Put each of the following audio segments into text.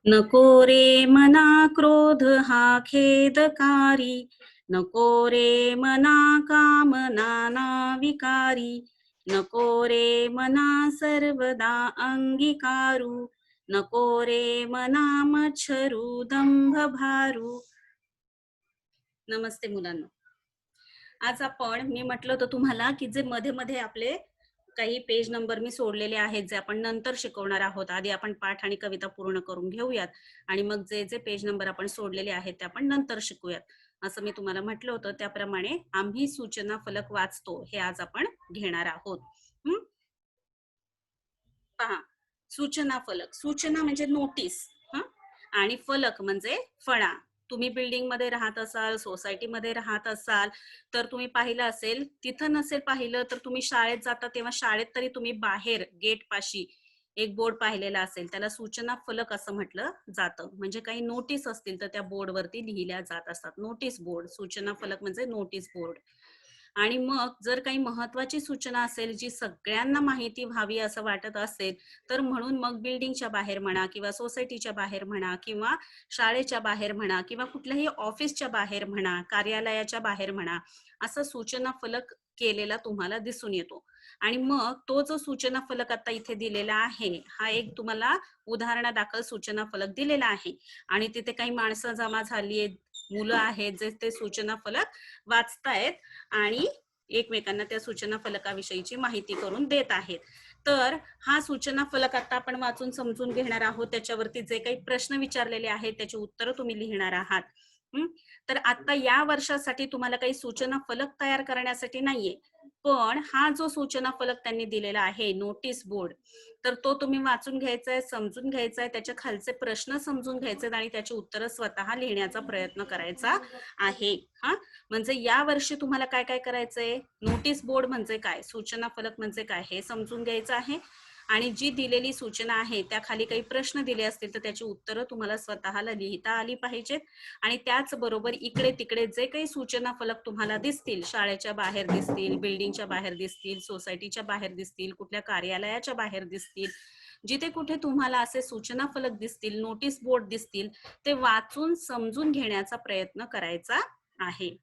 नको रे मना क्रोध हा खेदकारी, नको रे मना काम नाना विकारी, नको रे मना सर्वदा अंगीकारू, नको रे मना मच्छरू दंभ भारू. नमस्ते मुलांना. आज आपण मी म्हटलं होतं तुम्हाला की जे मध्ये मध्ये आपले काही पेज नंबर मी सोडलेले आहेत जे आपण नंतर शिकवणार आहोत. आधी आपण पाठ आणि कविता पूर्ण करून घेऊयात आणि मग जे जे पेज नंबर आपण सोडलेले आहेत ते आपण नंतर शिकूयात, असं मी तुम्हाला म्हटलं होतं. त्याप्रमाणे आम्ही सूचना फलक वाचतो हे आज आपण घेणार आहोत. पहा, सूचना फलक, सूचना म्हणजे नोटीस आणि फलक म्हणजे फळा. तुम्ही बिल्डिंग मध्ये राहत असाल, सोसायटी मध्ये राहत असाल तर तुम्ही पाहिलं असेल, तिथं नसेल पाहिलं तर तुम्ही शाळेत जाता तेव्हा शाळेत तरी तुम्ही बाहेर गेट पाशी एक बोर्ड पाहिलेला असेल, त्याला सूचना फलक असं म्हटलं जातं. म्हणजे काही नोटीस असतील तर त्या बोर्ड वरती लिहिल्या जात असतात. नोटीस बोर्ड, सूचना फलक म्हणजे नोटीस बोर्ड. आणि मग जर काही महत्वाची सूचना असेल जी सगळ्यांना माहिती व्हावी असं वाटत असेल तर म्हणून मग बिल्डिंगच्या बाहेर म्हणा किंवा सोसायटीच्या बाहेर म्हणा किंवा शाळेच्या बाहेर म्हणा किंवा कुठल्याही ऑफिसच्या बाहेर म्हणा, कार्यालयाच्या बाहेर म्हणा, असं सूचना फलक केलेला तुम्हाला दिसून येतो. आणि मग तो जो सूचना फलक आता इथे दिलेला आहे हा एक तुम्हाला उदाहरणादाखल सूचना फलक दिलेला आहे आणि तिथे काही माणसं जमा झाली आहेत, मुलं आहेत जे ते सूचना फलक वाचतायत आणि एकमेकांना त्या सूचना फलकाविषयीची माहिती करून देत आहेत. तर हा सूचना फलक आता आपण वाचून समजून घेणार आहोत. त्याच्यावरती जे काही प्रश्न विचारलेले आहेत त्याची उत्तरं तुम्ही लिहिणार आहात. तर आता या वर्षासाठी तुम्हाला काही सूचना फलक तयार करण्यासाठी नाहीये, पण हा जो सूचना फलक त्यांनी दिलेला आहे नोटीस बोर्ड, तर तो तुम्ही वाचून घ्यायचा आहे, समजून घ्यायचा आहे, त्याच्या खालचे प्रश्न समजून घ्यायचे आणि त्याची उत्तरं स्वतः लिहिण्याचा प्रयत्न करायचा आहे. म्हणजे या वर्षी तुम्हाला काय काय करायचंय, नोटीस बोर्ड म्हणजे काय, सूचना फलक म्हणजे काय हे समजून घ्यायचं आहे आणि जी दिलेली सूचना आहे त्या खाली काही प्रश्न दिले असतील तर त्याची उत्तरं तुम्हाला स्वतःला लिहिता आली पाहिजेत. आणि त्याचबरोबर इकडे तिकडे जे काही सूचना फलक तुम्हाला दिसतील, शाळेच्या बाहेर दिसतील, बिल्डिंगच्या बाहेर दिसतील, सोसायटीच्या बाहेर दिसतील, कुठल्या कार्यालयाच्या बाहेर दिसतील, जिथे कुठे तुम्हाला असे सूचना फलक दिसतील, नोटीस बोर्ड दिसतील, ते वाचून समजून घेण्याचा प्रयत्न करायचा आहे.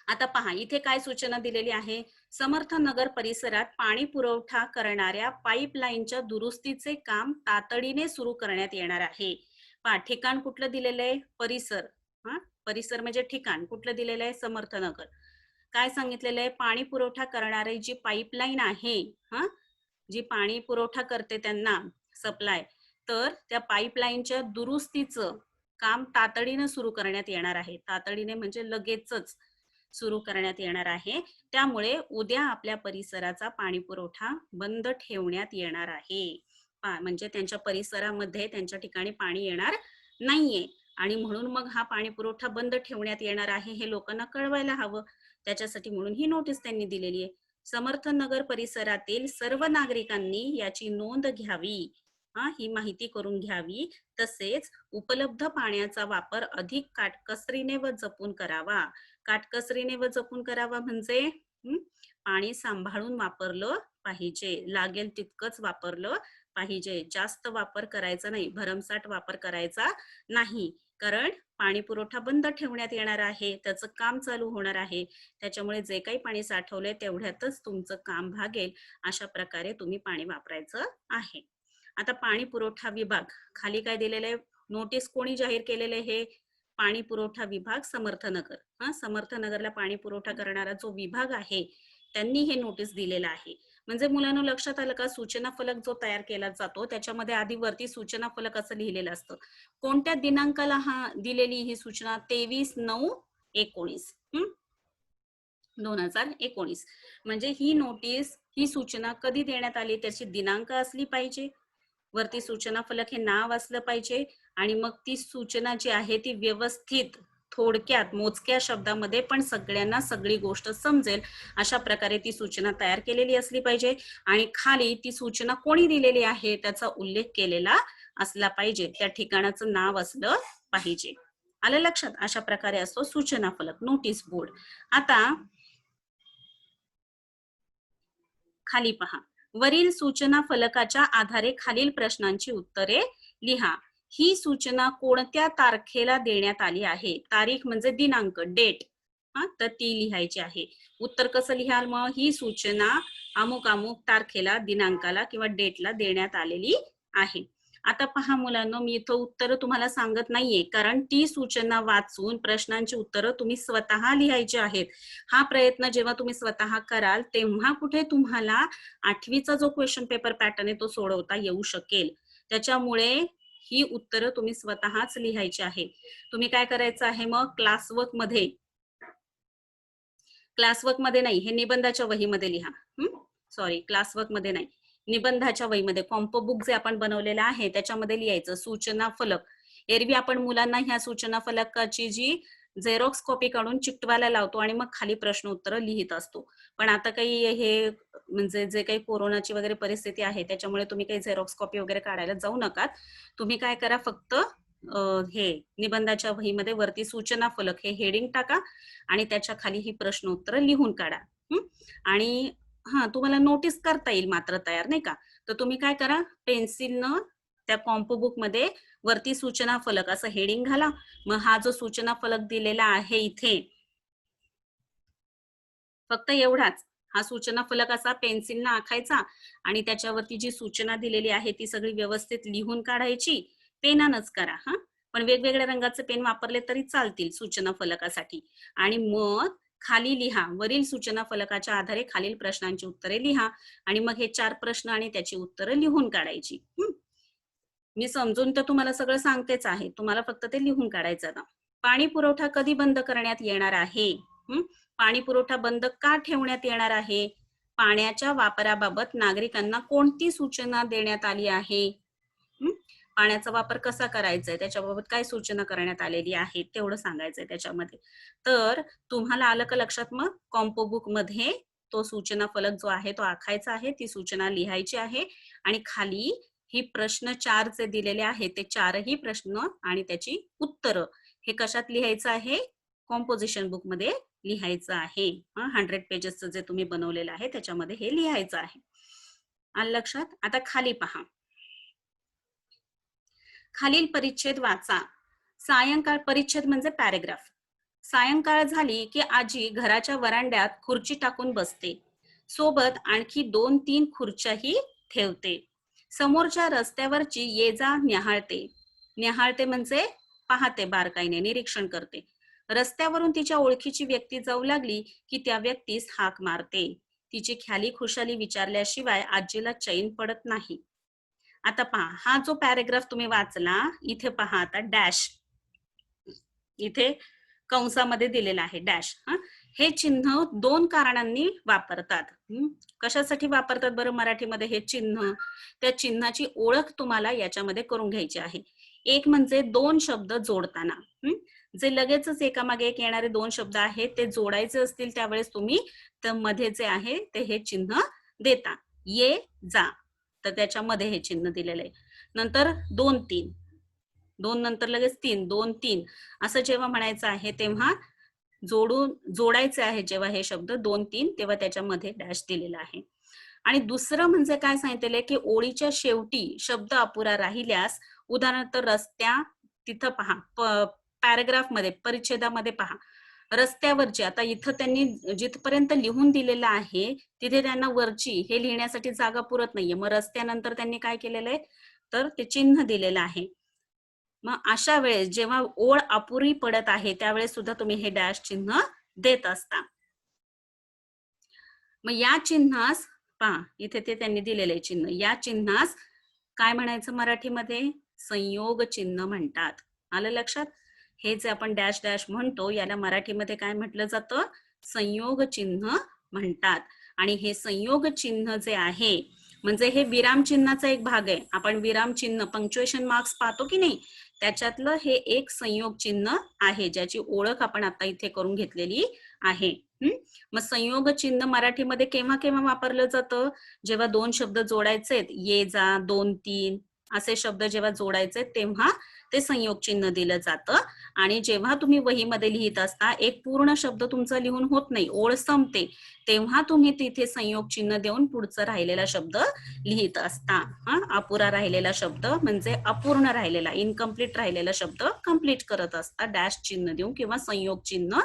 आता पहा इथे काय सूचना दिलेली आहे. समर्थ नगर परिसरात पाणी पुरवठा करणाऱ्या पाईपलाईनच्या दुरुस्तीचे काम तातडीने सुरू करण्यात येणार आहे. पहा ठिकाण कुठलं दिलेलं आहे, परिसर. परिसर म्हणजे ठिकाण कुठलं दिलेलं आहे, समर्थ नगर. काय सांगितलेलं आहे, पाणी पुरवठा करणारी जी पाईपलाईन आहे, जी पाणी पुरवठा करते त्यांना सप्लाय, तर त्या पाईपलाईनच्या दुरुस्तीचं काम तातडीने सुरू करण्यात येणार आहे. तातडीने म्हणजे लगेचच सुरू करण्यात येणार आहे. त्यामुळे उद्या आपल्या परिसराचा पाणी पुरवठा बंद ठेवण्यात येणार आहे. म्हणजे त्यांच्या परिसरामध्ये त्यांच्या ठिकाणी पाणी येणार नाहीये आणि म्हणून मग हा पाणी पुरवठा बंद ठेवण्यात येणार आहे हे लोकांना कळवायला हवं. त्याच्यासाठी म्हणून ही नोटीस त्यांनी दिलेली आहे. समर्थ नगर परिसरातील सर्व नागरिकांनी याची नोंद घ्यावी, ही माहिती करून घ्यावी. तसेच उपलब्ध पाण्याचा वापर अधिक काटकसरीने व जपून करावा. काटकसरीने व जपून करावा म्हणजे पाणी सांभाळून वापरलं पाहिजे, लागेल तितकंच वापरलं पाहिजे, जास्त वापर करायचा नाही, भरमसाठ वापर करायचा नाही. कारण पाणी पुरवठा बंद ठेवण्यात येणार आहे, त्याचं काम चालू होणार आहे, त्याच्यामुळे जे काही पाणी साठवलंय तेवढ्यातच तुमचं काम भागेल, अशा प्रकारे तुम्ही पाणी वापरायचं आहे. आता पाणी पुरवठा विभाग खाली काय दिलेलं आहे, नोटीस कोणी जाहीर केलेले, हे पाणी पुरवठा विभाग समर्थनगर. समर्थनगरला पाणी पुरवठा करणारा जो विभाग आहे त्यांनी हे नोटीस दिलेलं आहे. म्हणजे मुलांना लक्षात आलं का, सूचना फलक जो तयार केला जातो त्याच्यामध्ये आधी वरती सूचना फलक असं लिहिलेलं असतं. कोणत्या दिनांकाला दिलेली ही सूचना, 23/9/19 2019. म्हणजे ही नोटीस, ही सूचना कधी देण्यात आली त्याची दिनांक असली पाहिजे, वरती सूचना फलक हे नाव असलं पाहिजे आणि मग ती सूचना जी आहे ती व्यवस्थित थोडक्यात मोजक्या शब्दामध्ये पण सगळ्यांना सगळी गोष्ट समजेल अशा प्रकारे ती सूचना तयार केलेली असली पाहिजे आणि खाली ती सूचना कोणी दिलेली आहे त्याचा उल्लेख केलेला असला पाहिजे, त्या ठिकाणाचं नाव असलं पाहिजे. आलं लक्षात? अशा प्रकारे असतो सूचना फलक, नोटीस बोर्ड. आता खाली पहा, वरील सूचना फलकाच्या आधारे खालील प्रश्नांची उत्तरे लिहा. ही सूचना कोणत्या तारखेला देण्यात आली आहे? तारीख म्हणजे दिनांक, डेट. तर ती लिहायची आहे. उत्तर कसं लिहाल मग? ही सूचना अमुक अमुक तारखेला, दिनांकाला किंवा डेटला देण्यात आलेली आहे. आता पहा मुलांनो, मी इथं उत्तर तुम्हाला सांगत नाहीये, कारण ती सूचना वाचून प्रश्नांची उत्तरं तुम्ही स्वतः लिहायची आहेत. हा प्रयत्न जेव्हा तुम्ही स्वतः कराल तेव्हा कुठे तुम्हाला 8वीचा जो क्वेश्चन पेपर पॅटर्न आहे तो सोडवता येऊ शकेल. त्याच्यामुळे ही उत्तरं तुम्ही स्वतःच लिहायची आहे. तुम्ही काय करायचं आहे मग? क्लासवर्क मध्ये नाही, हे निबंधाच्या वहीमध्ये लिहा. सॉरी, क्लासवर्क मध्ये नाही, निबंधाच्या वहीमध्ये कॉम्पो बुक जे आपण बनवलेलं आहे त्याच्यामध्ये लिहायचं सूचना फलक. एरवी आपण मुलांना ह्या सूचना फलकाची जी झेरॉक्स कॉपी काढून चिकटवायला लावतो आणि मग खाली प्रश्न उत्तर लिहित असतो. पण आता काही हे म्हणजे जे काही कोरोनाची वगैरे परिस्थिती आहे त्याच्यामुळे तुम्ही काही झेरॉक्स कॉपी वगैरे काढायला जाऊ नका. तुम्ही काय करा, फक्त हे निबंधाच्या वहीमध्ये वरती सूचना फलक हे हेडिंग टाका आणि त्याच्या खाली ही प्रश्न उत्तर लिहून काढा. आणि तुम्हाला नोटीस करता येईल मात्र तयार, नाही का? तर तुम्ही काय करा, पेन्सिलनं त्या कॉम्पो बुक मध्ये वरती सूचना फलक असं हेडिंग घाला. मग हा जो सूचना फलक दिलेला आहे इथे, फक्त एवढाच, हा सूचना फलक असा पेन्सिलनं आखायचा आणि त्याच्यावरती जी सूचना दिलेली आहे ती सगळी व्यवस्थित लिहून काढायची. पेनानच करा पण वेगवेगळ्या रंगाचे पेन वापरले तरी चालतील सूचना फलकासाठी. आणि मग खाली लिहा, वरील सूचना फलकाच्या आधारे खालील प्रश्नांची उत्तरे लिहा आणि मग हे 4 प्रश्न आणि त्याची उत्तरं लिहून काढायची. मी समजून तर तुम्हाला सगळं सांगतेच आहे, तुम्हाला फक्त ते लिहून काढायचं ना. पाणी पुरवठा कधी बंद करण्यात येणार आहे? पाणी पुरवठा बंद का ठेवण्यात येणार आहे? पाण्याच्या वापराबाबत नागरिकांना कोणती सूचना देण्यात आली आहे? पाण्याचा वापर कसा करायचा आहे त्याच्याबाबत काय सूचना करण्यात आलेली आहे तेवढं सांगायचंय त्याच्यामध्ये. तर तुम्हाला आलं का लक्षात? मग कॉम्पो बुक मध्ये तो सूचना फलक जो आहे तो आखायचा आहे, ती सूचना लिहायची आहे आणि खाली ही प्रश्न 4 जे दिलेले आहेत ते 4ही प्रश्न आणि त्याची उत्तरं हे कशात लिहायचं आहे? कॉम्पोजिशन बुक मध्ये लिहायचं आहे. 100 पेजेसचं जे तुम्ही बनवलेलं आहे त्याच्यामध्ये हे लिहायचं आहे. आलं लक्षात? आता खाली पहा, खालील परिच्छेद वाचा. सायंकाळ, परिच्छेद म्हणजे पॅरेग्राफ. सायंकाळ झाली की आजी घराच्या वरांड्यात खुर्ची टाकून बसते, सोबत आणखी 2-3 खुर्च्याही ठेवते. समोरच्या रस्त्यावरची ये जा न्याहाळते. न्याहाळते म्हणजे पाहते, बारकाईने निरीक्षण करते. रस्त्यावरून तिच्या ओळखीची व्यक्ती जाऊ लागली की त्या व्यक्तीस हाक मारते. तिची ख्याली खुशाली विचारल्याशिवाय आजीला चैन पडत नाही. आता पहा, हा जो पॅरेग्राफ तुम्ही वाचला, इथे पहा आता डॅश, इथे कंसामध्ये दिलेला आहे डॅश. हे चिन्ह 2 कारणांनी वापरतात. कशासाठी वापरतात बरं मराठीमध्ये हे चिन्ह? त्या चिन्हाची ओळख तुम्हाला याच्यामध्ये करून घ्यायची आहे. एक म्हणजे 2 शब्द जोडताना, जे लगेचच एकामागे एक येणारे 2 शब्द आहेत ते जोडायचे असतील त्यावेळेस तुम्ही तर मध्ये जे आहे ते हे चिन्ह देता. ये जा, तर त्याच्यामध्ये हे चिन्ह दिलेलं आहे. नंतर 2-3, 2 नंतर लगेच 3, 2-3 असं जेव्हा म्हणायचं आहे तेव्हा जोडायचे आहे जेव्हा हे शब्द 2-3 तेव्हा त्याच्यामध्ये डॅश दिलेला आहे. आणि दुसरं म्हणजे काय सांगितलेलं की ओळीच्या शेवटी शब्द अपुरा राहिल्यास, उदाहरणार्थ रस्त्या, तिथं पहा पॅराग्राफ मध्ये परिच्छेदामध्ये पहा, रस्त्यावरची, आता इथं त्यांनी जिथपर्यंत लिहून दिलेलं आहे तिथे त्यांना वरची हे लिहिण्यासाठी जागा पुरत नाहीये. मग रस्त्यानंतर त्यांनी काय केलेलं आहे तर ते चिन्ह दिलेलं आहे. मग अशा वेळेस जेव्हा ओळ अपुरी पडत आहे त्यावेळेस सुद्धा तुम्ही हे डॅश चिन्ह देत असता. मग या चिन्हास पहा, इथे ते त्यांनी दिलेले चिन्ह, या चिन्हास काय म्हणायचं मराठीमध्ये? संयोग चिन्ह म्हणतात. आलं लक्षात? हे जे आपण डॅश डॅश म्हणतो याला मराठीमध्ये काय म्हटलं जातं? संयोग चिन्ह म्हणतात. आणि हे संयोग चिन्ह जे आहे म्हणजे हे विराम चिन्हाचा एक भाग आहे. आपण विराम चिन्ह, पंक्च्युएशन मार्क्स पाहतो की नाही, त्याच्यातलं हे एक संयोग चिन्ह आहे ज्याची ओळख आपण आता इथे करून घेतलेली आहे. मग संयोग चिन्ह मराठीमध्ये केव्हा केव्हा वापरलं जातं? जेव्हा 2 शब्द जोडायचे, ये जा, 2-3 असे शब्द जेव्हा जोडायचे तेव्हा ते संयोग चिन्ह दिलं जातं. आणि जेव्हा तुम्ही वहीमध्ये लिहित असता एक पूर्ण शब्द तुमचा लिहून होत नाही, ओळ संपते, तेव्हा तुम्ही तिथे संयोग चिन्ह देऊन पुढचा राहिलेला शब्द लिहित असता. अपुरा राहिलेला शब्द म्हणजे अपूर्ण राहिलेला, इनकम्प्लीट राहिलेला शब्द कंप्लीट करत असता डॅश चिन्ह देऊन किंवा संयोग चिन्ह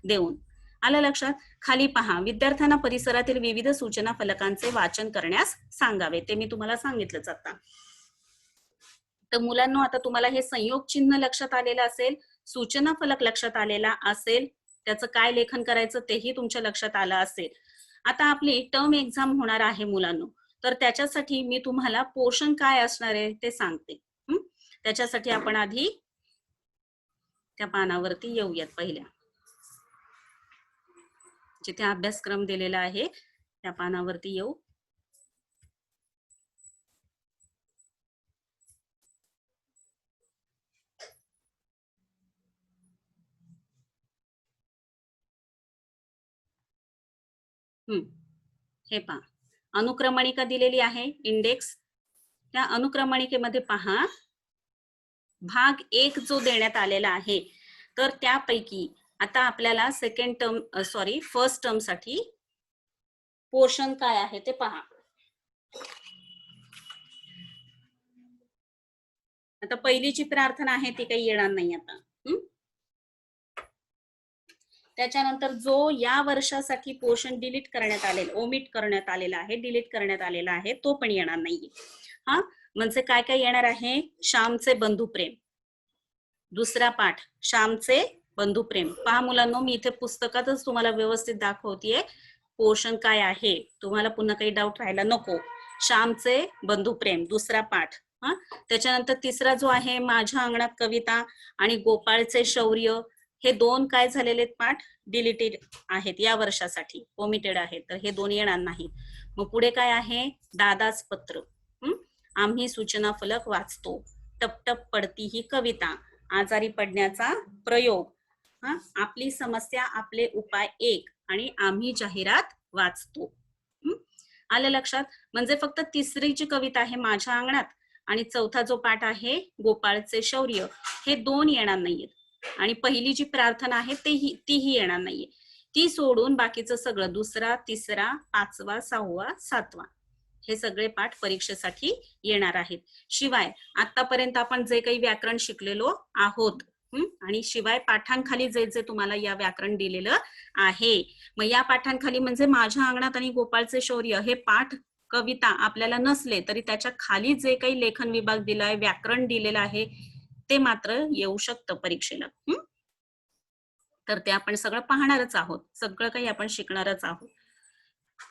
देऊन. आलं लक्षात? खाली पहा, विद्यार्थ्यांना परिसरातील विविध सूचना फलकांचे वाचन करण्यास सांगावे. ते मी तुम्हाला सांगितलंच आता. तर मुलांनो, आता तुम्हाला हे संयोग चिन्ह लक्षात आलेलं असेल, सूचना फलक लक्षात आलेला असेल, त्याचं काय लेखन करायचं तेही तुमच्या लक्षात आलं असेल. आता आपली टर्म एक्झाम होणार आहे मुलांनो, तर त्याच्यासाठी मी तुम्हाला पोर्शन काय असणार आहे ते सांगते. त्याच्यासाठी आपण आधी त्या पानावरती येऊयात. पहिल्या जिथे अभ्यासक्रम दिलेला आहे त्या पानावरती येऊ. हे पहा, अनुक्रमणिका दिलेली आहे, इंडेक्स. त्या अनुक्रमणिकेमध्ये पहा, भाग 1 जो देण्यात आलेला आहे, तर त्यापैकी आता आपल्याला फर्स्ट टर्म साठी पोर्शन काय आहे ते पहा. आता पहिलीची प्रार्थना आहे ती काही येणार नाही आता. त्याच्यानंतर जो या वर्षासाठी पोर्शन डिलीट करण्यात आलेला, ओमिट करण्यात आलेला आहे, डिलीट करण्यात आलेला आहे, तो पण येणार नाहीये. म्हणजे काय काय येणार आहे? श्यामचे बंधुप्रेम, दुसरा पाठ श्यामचे बंधुप्रेम. पहा मुलांनो, मी इथे पुस्तकातच तुम्हाला व्यवस्थित दाखवतेय पोर्शन काय आहे, तुम्हाला पुन्हा काही डाऊट राहायला नको. श्यामचे बंधुप्रेम दुसरा पाठ. त्याच्यानंतर तिसरा जो आहे माझ्या अंगणात कविता आणि गोपाळचे शौर्य, हे दोन काय झालेले पाठ डिलीटेड आहेत, या वर्षासाठी ओमिटेड आहेत, तर हे दोन येणार नाही. मग पुढे काय आहे? दादाच पत्र, आम्ही सूचना फलक वाचतो, टपटप पडती ही कविता, आजारी पडण्याचा प्रयोग, आपली समस्या आपले उपाय 1 आणि आम्ही जाहिरात वाचतो. आलं लक्षात? म्हणजे फक्त तिसरीची कविता आहे माझ्या अंगणात आणि चौथा जो पाठ आहे गोपाळचे शौर्य, हे दोन येणार नाहीयेत. आणि पहिली जी प्रार्थना आहे तीही येणार नाहीये. ती सोडून बाकीचं सगळं दुसरा, तिसरा, पाचवा, 6वा, 7वा हे सगळे पाठ परीक्षेसाठी येणार आहेत. शिवाय आतापर्यंत आपण जे काही व्याकरण शिकलेलो आहोत आणि शिवाय पाठांखाली जे जे तुम्हाला या व्याकरण दिलेलं आहे, मग या पाठांखाली म्हणजे माझ्या अंगणात आणि गोपाळचे शौर्य हे पाठ कविता आपल्याला नसले तरी त्याच्या खाली जे काही लेखन विभाग दिलाय, व्याकरण दिलेलं आहे, ते मात्र येऊ शकतं परीक्षेला. तर ते आपण सगळं पाहणारच आहोत, सगळं काही आपण शिकणारच आहोत.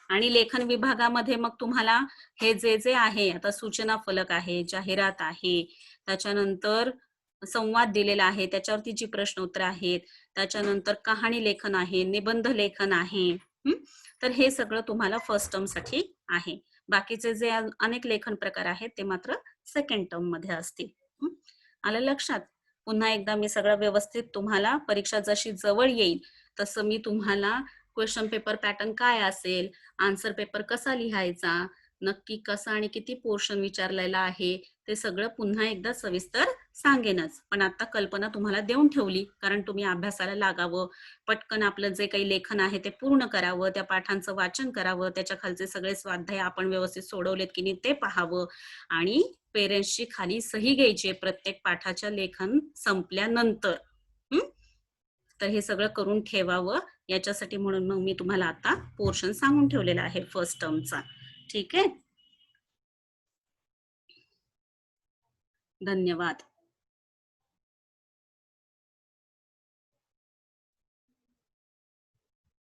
आणि लेखन विभागामध्ये मग तुम्हाला हे जे जे आहे, आता सूचना फलक आहे, जाहिरात आहे, त्याच्यानंतर संवाद दिलेला आहे, त्याच्यावरती जी प्रश्नोत्तर आहेत, त्याच्यानंतर कहाणी लेखन आहे, निबंध लेखन आहे, तर हे सगळं तुम्हाला फर्स्ट टर्म साठी आहे. बाकीचे जे अनेक लेखन प्रकार आहेत ते मात्र सेकंड टर्म मध्ये असतील. आलं लक्षात? पुन्हा एकदा मी सगळं व्यवस्थित तुम्हाला, परीक्षा जशी जवळ येईल तसं मी तुम्हाला क्वेश्चन पेपर पॅटर्न काय असेल, आन्सर पेपर कसा लिहायचा, नक्की कसा आणि किती पोर्शन विचारलेला आहे, ते सगळं पुन्हा एकदा सविस्तर सांगेनच. पण आता कल्पना तुम्हाला देऊन ठेवली, कारण तुम्ही अभ्यासाला लागावं, पटकन आपलं जे काही लेखन आहे ते पूर्ण करावं, त्या पाठांचं वाचन करावं, त्याच्या खालचे सगळे स्वाध्याय आपण व्यवस्थित सोडवलेत की नाही ते पाहावं आणि पेरेंट्सची खाली सही घ्यायची प्रत्येक पाठाच्या लेखन संपल्यानंतर. तर हे सगळं करून ठेवावं, याच्यासाठी म्हणून मग मी तुम्हाला आता पोर्शन सांगून ठेवलेला आहे फर्स्ट टर्मचा. ठीक आहे, धन्यवाद.